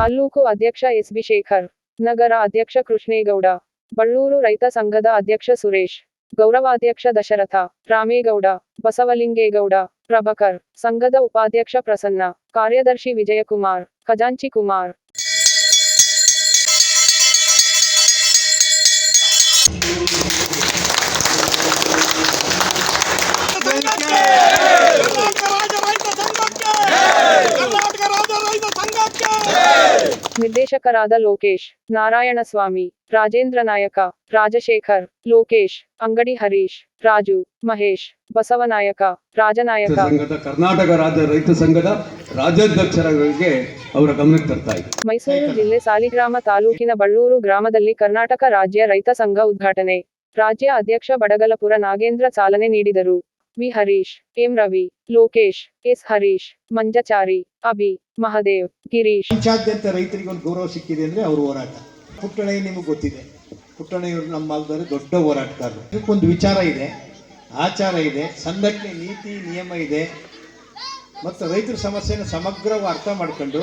ತಾಲ್ಲೂಕು ಅಧ್ಯಕ್ಷ ಎಸ್.ಬಿ. ಶೇಖರ್, ನಗರ ಅಧ್ಯಕ್ಷ ಕೃಷ್ಣೇಗೌಡ, ಬಳ್ಳೂರು ರೈತ ಸಂಘದ ಅಧ್ಯಕ್ಷ ಸುರೇಶ್, ಗೌರವಾಧ್ಯಕ್ಷ ದಶರಥ, ರಾಮೇಗೌಡ, ಬಸವಲಿಂಗೇಗೌಡ, ಪ್ರಭಕರ್, ಸಂಘದ ಉಪಾಧ್ಯಕ್ಷ ಪ್ರಸನ್ನ, ಕಾರ್ಯದರ್ಶಿ ವಿಜಯಕುಮಾರ್, ಖಜಾಂಚಿ ಕುಮಾರ್. ನಿರ್ದೇಶಕರಾದ ಲೋಕೇಶ್, ನಾರಾಯಣಸ್ವಾಮಿ, ರಾಜೇಂದ್ರ ನಾಯಕ, ರಾಜಶೇಖರ್, ಲೋಕೇಶ್, ಅಂಗಡಿ ಹರೀಶ್, ರಾಜು, ಮಹೇಶ್, ಬಸವನಾಯಕ, ರಾಜನಾಯಕ. ಕರ್ನಾಟಕ ರಾಜ್ಯ ರೈತ ಸಂಘದ ರಾಜ್ಯಾಧ್ಯಕ್ಷರಿಗೆ ಅವರ ಗಮನಕ್ಕೆ ತರ್ತಾ ಇದೆ. ಮೈಸೂರು ಜಿಲ್ಲೆ ಸಾಲಿಗ್ರಾಮ ತಾಲೂಕಿನ ಬಳ್ಳೂರು ಗ್ರಾಮದಲ್ಲಿ ಕರ್ನಾಟಕ ರಾಜ್ಯ ರೈತ ಸಂಘ ಉದ್ಘಾಟನೆ. ರಾಜ್ಯ ಅಧ್ಯಕ್ಷ ಬಡಗಲಪುರ ನಾಗೇಂದ್ರ ಚಾಲನೆ ನೀಡಿದರು. V Harish, M Ravi, Lokesh, S Harish, Manjachari, Abhi, Mahadev, Girish. ರಾಜ್ಯಾದ್ಯಂತ ರೈತರಿಗೆ ಒಂದು ಗೌರವ ಸಿಕ್ಕಿದೆ ಅಂದ್ರೆ ಅವ್ರ ಹೋರಾಟ. ಪುಟ್ಟಣಯ್ಯ ನಿಮಗೆ ಗೊತ್ತಿದೆ, ಪುಟ್ಟಣಯ್ಯವರು ನಮ್ಮ ಭಾಗದಲ್ಲಿ ದೊಡ್ಡ ಹೋರಾಟಗಾರರು. ಇದಕ್ಕೊಂದು ವಿಚಾರ ಇದೆ, ಆಚಾರ ಇದೆ, ಸಂಘಟನೆ ನೀತಿ ನಿಯಮ ಇದೆ, ಮತ್ತು ರೈತರ ಸಮಸ್ಯೆನ ಸಮಗ್ರವಾಗಿ ಅರ್ಥ ಮಾಡ್ಕೊಂಡು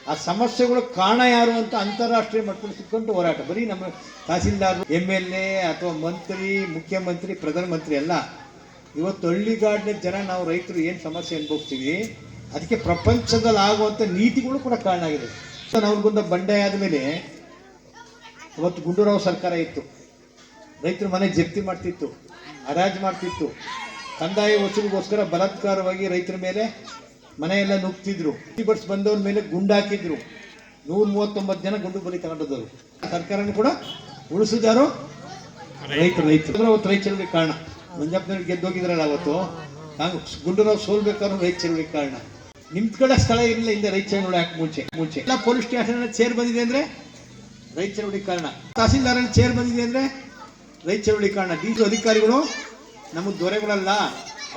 ಆ ಸಮಸ್ಯೆಗಳು ಕಾರಣ ಯಾರು ಅಂತ ಅಂತಾರಾಷ್ಟ್ರೀಯ ಮಟ್ಟದಲ್ಲಿ ಸಿಕ್ಕೊಂಡು ಹೋರಾಟ. ಬರೀ ನಮ್ಮ ತಹಸೀಲ್ದಾರ್, MLA ಅಥವಾ ಮಂತ್ರಿ, ಮುಖ್ಯಮಂತ್ರಿ, ಪ್ರಧಾನಮಂತ್ರಿ ಅಲ್ಲ. ಇವತ್ತು ಹಳ್ಳಿಗಾಡಿನ ಜನ ನಾವು ರೈತರು ಏನು ಸಮಸ್ಯೆ ಅನುಭವಿಸ್ತೀವಿ, ಅದಕ್ಕೆ ಪ್ರಪಂಚದಲ್ಲಿ ಆಗುವಂಥ ನೀತಿಗಳು ಕೂಡ ಕಾರಣ ಆಗಿದೆ. ಅವ್ರಿಗೊಂದು ಬಂಡಾಯ ಆದಮೇಲೆ ಅವತ್ತು ಗುಂಡೂರಾವ್ ಸರ್ಕಾರ ಇತ್ತು. ರೈತರ ಮನೆ ಜಪ್ತಿ ಮಾಡ್ತಿತ್ತು, ಹರಾಜು ಮಾಡ್ತಿತ್ತು, ಕಂದಾಯ ವಸೂಲಿಗೋಸ್ಕರ ಬಲಾತ್ಕಾರವಾಗಿ ರೈತರ ಮೇಲೆ ಮನೆಯೆಲ್ಲ ನುಗ್ತಿದ್ರು. ಬಸ್ ಬಂದವ್ರ ಮೇಲೆ ಗುಂಡಾಕಿದ್ರು. 139 ಜನ ಗುಂಡು ಬಲಿ ತಗೊಂಡಿದ್ದವರು. ಸರ್ಕಾರನೂ ಕೂಡ ಉಳಿಸಿದಾರು ರೈತರು. ಅವತ್ತು ರೈತ ಚಳವಳಿಗೆ ಕಾರಣ. ಮಂಜಪ್ಪನವ್ರಿಗೆ ಗೆದ್ದೋಗಿದ್ರಲ್ಲ ಅವತ್ತು, ಗುಂಡೂರಾವ್ ಸೋಲ್ಬೇಕಾದ್ರೂ ರೈತ ಚಳವಳಿಗೆ ಕಾರಣ. ನಿಮ್ ಕಡೆ ಸ್ಥಳ ಇರಲಿಲ್ಲ ಹಿಂದೆ ರೈತ ಚಳವಳಿ ಹಾಕಿ ಮುಂಚೆ ಎಲ್ಲ ಪೊಲೀಸ್ ಸ್ಟೇಷನ್ ಚೇರ್ ಬಂದಿದೆ ಅಂದ್ರೆ ರೈತ ಚಳವಳಿ ಕಾರಣ. ತಹಸೀಲ್ದಾರ್ ಚೇರ್ ಬಂದಿದೆ ಅಂದ್ರೆ ರೈತ ಚಳವಳಿ ಕಾರಣ. ಡಿ.ಸಿ ಅಧಿಕಾರಿಗಳು ನಮ್ಮ ದೊರೆಗಳಲ್ಲ,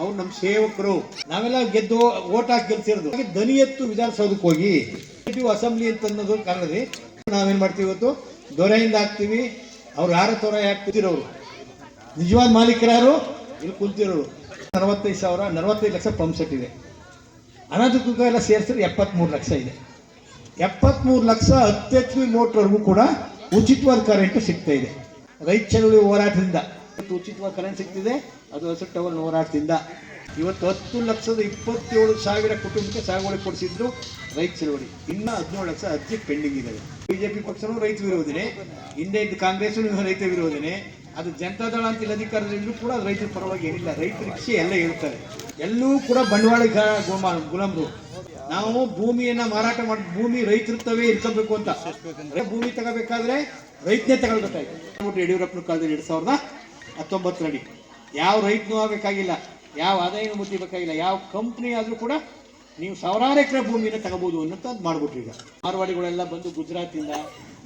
ಅವ್ರು ನಮ್ಮ ಸೇವಕರು. ನಾವೆಲ್ಲ ಗೆದ್ದು ಓಟ್ ಹಾಕಿ ಗೆಲ್ಸಿರೋದು. ದನಿ ಎತ್ತು ವಿಧಾನಸೌಧಕ್ಕೆ ಹೋಗಿ ಅಸೆಂಬ್ಲಿ ಅಂತ ಅನ್ನೋದು ಕಾರಣದಲ್ಲಿ ನಾವೇನ್ ಮಾಡ್ತೀವಿ, ಇವತ್ತು ದೊರೆಯಿಂದ ಹಾಕ್ತೀವಿ. ಅವ್ರು ಯಾರ ತೊರೆ ಹಾಕ್ತಿರೋರು, ನಿಜವಾದ ಮಾಲೀಕರು ಯಾರು ಇಲ್ಲಿ ಕುಂತಿರೋರು. 45 ಲಕ್ಷ ಪಂಪ್ ಸೆಟ್ ಇದೆ. ಅನಧಿಕೃತ ಎಲ್ಲ ಸೇರಿಸಿದ್ರೆ 73 ಲಕ್ಷ ಇದೆ. 73 ಲಕ್ಷ 10 HP ಮೋಟ್ರ್ವರೆಗೂ ಕೂಡ ಉಚಿತವಾದ ಕರೆಂಟ್ ಸಿಗ್ತಾ ಇದೆ ರೈತ ಚಳವಳಿ ಹೋರಾಟದಿಂದ. ಉಚಿತವಾದ ಕರೆಂಟ್ ಸಿಗ್ತಿದೆ, ಅದು ಹಸಿರು ಟವಲ್ ಹೋರಾಟದಿಂದ. ಇವತ್ತು 10,27,000 ಕುಟುಂಬಕ್ಕೆ ಸಾಗುವಳಿ ಕೊಡಿಸಿದ್ರು ರೈತ ಚಳವಳಿ. ಇನ್ನು 17 ಲಕ್ಷ ಅರ್ಜಿ ಪೆಂಡಿಂಗ್ ಇದ್ದಾವೆ. ಬಿಜೆಪಿ ಪಕ್ಷನೂ ರೈತ ವಿರೋಧಿನೇ, ಹಿಂದೆ ಇದ್ದ ಕಾಂಗ್ರೆಸ್ ರೈತ ವಿರೋಧಿನೇ. ಅದು ಜನತಾದಳ ಅಂತ ಇಲ್ಲ ಅಧಿಕಾರದಲ್ಲೂ ಕೂಡ ರೈತರ ಪರವಾಗಿ ಏನಿಲ್ಲ. ರೈತರ ವಿಷಯ ಎಲ್ಲ ಹೇಳ್ತಾರೆ. ಎಲ್ಲೂ ಕೂಡ ಬಂಡವಾಳ ಗುಲಾಮರು. ನಾವು ಭೂಮಿಯನ್ನ ಮಾರಾಟ ಮಾಡಿ ಭೂಮಿ ರೈತರ್ತವೇ ಇರ್ಕೋಬೇಕು ಅಂತ. ಭೂಮಿ ತಗೋಬೇಕಾದ್ರೆ ರೈತನೇ ತಗೊಳ್ಬೇಕಾಯ್ತು. ಯಡಿಯೂರಪ್ಪನ ಕಾಲದಲ್ಲಿ 2019ರಲ್ಲಿ ಯಾವ ರೈತನೂ ಆಗಬೇಕಾಗಿಲ್ಲ, ಯಾವ ಆದಾಯನೂ ಮುಟ್ಟಿಬೇಕಾಗಿಲ್ಲ, ಯಾವ ಕಂಪ್ನಿ ಆದ್ರೂ ಕೂಡ ನೀವು ಸಾವಿರಾರು ಎಕರೆ ಭೂಮಿನ ತಗೋಬಹುದು ಅನ್ನೋದು ಮಾಡ್ಬಿಟ್ರು. ಈಗ ಮಾರ್ವಾಡಿಗಳೆಲ್ಲ ಬಂದು ಗುಜರಾತಿಂದ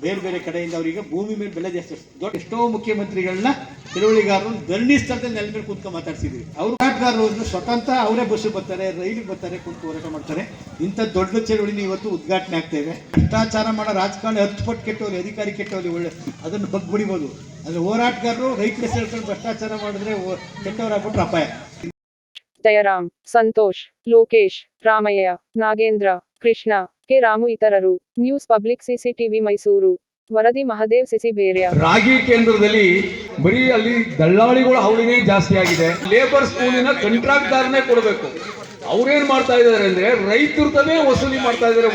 ಬೇರೆ ಬೇರೆ ಕಡೆಯಿಂದ ಅವರಿಗೆ ಭೂಮಿ ಮೇಲೆ ಬೆಲೆ ಜಾಸ್ತಿ. ಎಷ್ಟೋ ಮುಖ್ಯಮಂತ್ರಿಗಳನ್ನ ತಿಳುವಳಿಗಾರರು ಧರಣಿ ಸ್ಥಳದಲ್ಲಿ ನೆಲ ಮೇಲೆ ಕುಂತ್ಕೊಂಡು ಮಾತಾಡ್ಸಿದ್ವಿ. ಅವ್ರು ಹೋರಾಟಗಾರರು ಸ್ವತಂತ್ರ ಅವರೇ ಬಸ್ಸು ಬರ್ತಾರೆ, ರೈಲಿಗೆ ಬರ್ತಾರೆ, ಕುಂತು ಹೋರಾಟ ಮಾಡ್ತಾರೆ. ಇಂಥ ದೊಡ್ಡ ಚಳವಳಿನ ಇವತ್ತು ಉದ್ಘಾಟನೆ ಆಗ್ತಾ ಇದೆ. ಭ್ರಷ್ಟಾಚಾರ ಮಾಡೋ ರಾಜಕಾರಣಿ 10 ಪಟ್ಟು ಕೆಟ್ಟವ್ರು, ಅಧಿಕಾರಿ ಕೆಟ್ಟವ್ರು, ಒಳ್ಳೆ ಅದನ್ನು ಬಗ್ಬಿಡಿಬೋದು. ಅಂದ್ರೆ ಹೋರಾಟಗಾರರು ರೈತರ ಸೇರ್ಕೊಂಡು ಭ್ರಷ್ಟಾಚಾರ ಮಾಡಿದ್ರೆ ಕೆಟ್ಟವರಾಗ್ಬಿಟ್ರೆ ಅಪಾಯ. ಜಯರಾಮ್, ಸಂತೋಷ್, ಲೋಕೇಶ್, ರಾಮಯ್ಯ, ನಾಗೇಂದ್ರ, ಕೃಷ್ಣ, ಕೆ ರಾಮು ಇತರರು. News public, CCTV Mysuru. ವರದಿ ಮಹದೇವ್, ಸಿಸಿ ಬೇರ್ಯ. ರಾಗಿ ಕೇಂದ್ರದಲ್ಲಿ ಬರೀ ಅಲ್ಲಿ ದಳ್ಳಾಳಿಗಳ ಹವಳಿನೇ ಜಾಸ್ತಿ ಆಗಿದೆ. ಲೇಬರ್ ಸ್ಕೂಲಿನ ಕಂಟ್ರಾಕ್ಟ್ದಾರನೇ ಕೊಡಬೇಕು. ಅವ್ರೇನ್ ಮಾಡ್ತಾ ಇದ್ದಾರೆ ಅಂದ್ರೆ ರೈತರದವೇ ವಸೂಲಿ ಮಾಡ್ತಾ ಇದ್ದಾರೆ.